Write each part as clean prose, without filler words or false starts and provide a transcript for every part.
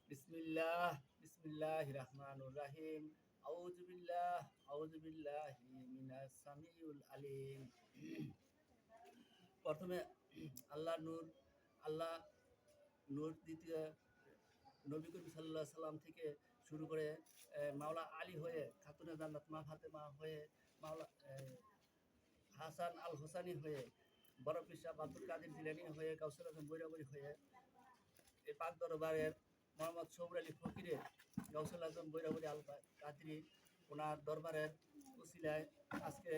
বিসমিল্লাহ বিসমিল্লাহির রহমানির রহিম। আউযু বিল্লাহি মিনাস সামিউল আলিম। প্রথমে আল্লাহ নূর আল্লাহ নূর দ্বিতীয় নবী করিম সাল্লাল্লাহু আলাইহি সাল্লাম থেকে শুরু করে মাওলা আলী হয়ে খাতুনে জান্নাত মা ফাতেমা হয়ে মাওলা হাসান আল হোসানি হয়ে বড় পীর সাহেব আব্দুল কাদের জিলানী হয়ে গাউসুল আজম বৈরাবরী হয়ে এই পাক দরবারের মোহাম্মদ সৌর আলী ফকিরের গাউসুল আজম বৈরাবরী আল কাদরি ওনার দরবারের উসিলায় আজকে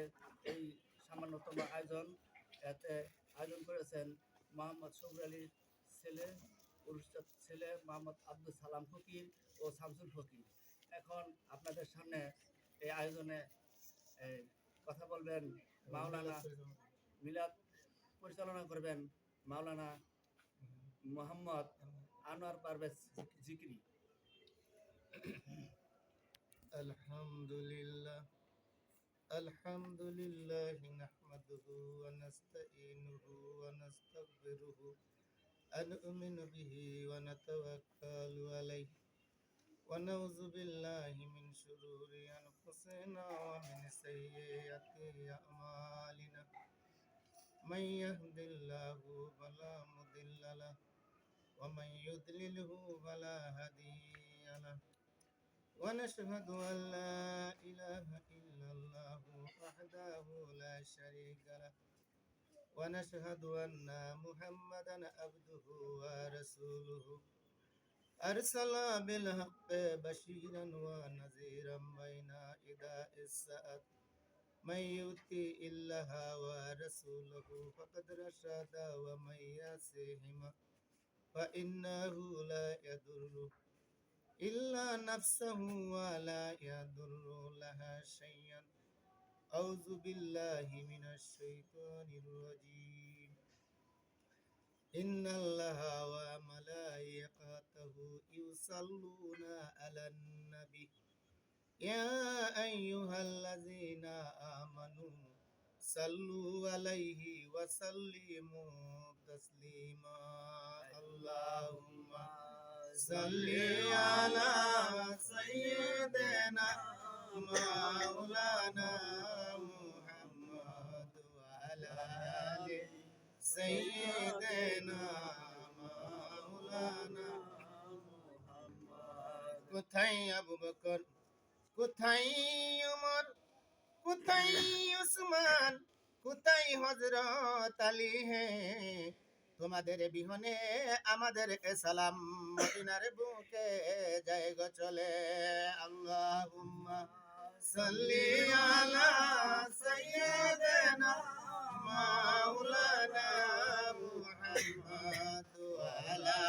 এই সামান্যতম আয়োজন এতে আয়োজন করেছেন মোহাম্মদ সৌর আলীর ছেলে ছেলে মোহাম্মদ আব্দুল সালাম ফকির ও শামসুল ফকির। এখন আপনাদের সামনে এই আয়োজনে কথা বলবেন মাওলানা মিলাদ পরিচালনা করবেন মাওলানা মোহাম্মদ আনোয়ার পারভেজ জিকরি। আলহামদুলিল্লাহ নাহমাদুহু ওয়া নাস্তাঈনুহু ওয়া নাস্তাগফিরুহু ونؤمن به ونتوكل عليه ونعوذ بالله من شرور أنفسنا ومن سيئات أعمالنا من يهد الله فلا مضل له ومن يضلله فلا هادي له ونشهد أن لا إله إلا الله وحده لا شريك له ونشهد أن محمدا عبده ورسوله أرسل بالحق بشيرا ونذيرا بين يدي الساعة من يطع الله ورسوله فقد رشد ومن يعصهما فإنه لا يضر إلا نفسه ولا يضر لها شيئا. أعوذ بالله من الشيطان الرجيم. إن الله وملائكته يصلون على النبي يا أيها الذين آمنوا صلوا عليه وسلموا تسليما. اللهم صل على سيدنا مولانا محمد وعلى آل سيدنا مولانا محمد. কোথায় আবু বকর, কোথায় উমর, কোথায় উসমান, কোথায় হযরত আলী হে, তোমাদের বিহনে আমাদের সালাম মদিনার বুকে যায় গো চলে। আল্লাহুম্মা সাল্লি আলা সাইয়্যিদিনা মাওলানা মুহাম্মদ ওয়া আলা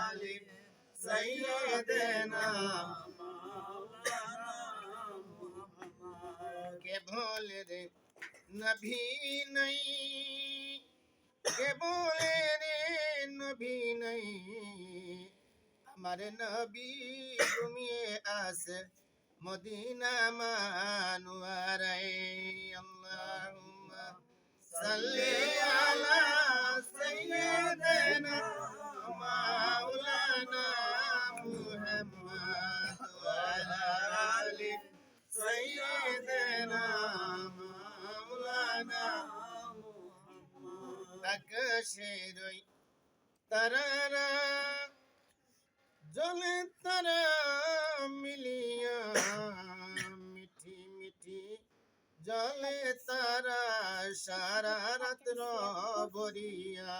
আলি সাইয়্যিদিনা মাওলানা মুহাম্মদ। কে ভোলে রে নবী নাই, কে বলে রে নবী নাই, আমার নবী ঘুমিয়ে আছে মদিনা মানওয়ারায়। আল্লাহুম্মা সাল্লি আলা সাইয়্যিদিনা মাওলানা মুহাম্মদ ওয়া আলা আলি সাইয়্যিদিনা মাওলানা মুহাম্মদ। আকাশের ওই তারারা জলে তারা মিলিয়া, মিঠি মিঠি জলে তারা সারা রাত্র ভরিয়া।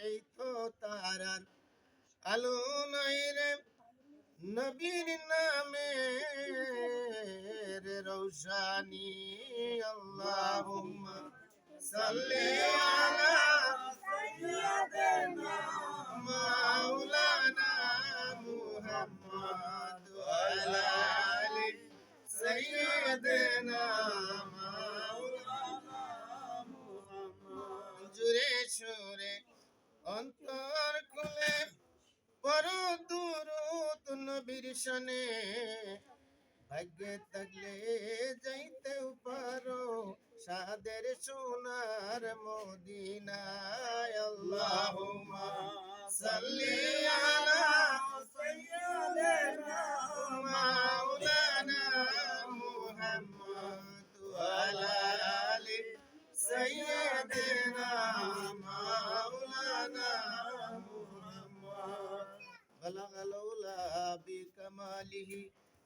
এই তো তারার আলো নাই রে নবীর নামের রৌশানি। আল্লাহুম্মা সাল্লি আলা সাইয়্যিদিনা মাওলানা মুহাম্মদ ওয়া আলা আলি সাইয়্যিদিনা মাওলানা মুহাম্মদ। জুরে সুরে অন্তর খুলে পড়ো দুরূদ নবীর শানে, ভাগ্যে থাকলে যাইতেও পারো সাদের সোনার মদিনায়। আল্লাহুম্মা সাল্লি আলা بلغ العلا بكماله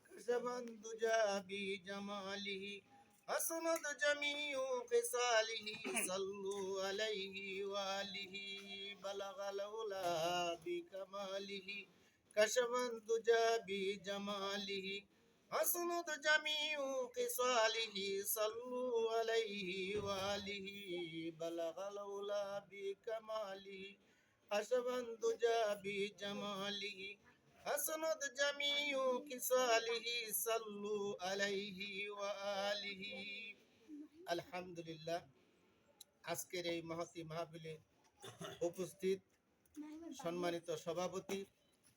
كشف الدجى بجماله حسنت جميع خصاله صلوا عليه وآله بلغ العلا بكماله كشف الدجى بجماله حسنت جميع خصاله صلوا عليه وآله بلغ العلا بكماله كشف الدجى بجماله حسنت جميع خصاله صلوا عليه وآله আলহামদুলিল্লাহ। আজকের এই মহতী মাহফিলে উপস্থিত সম্মানিত সভাপতি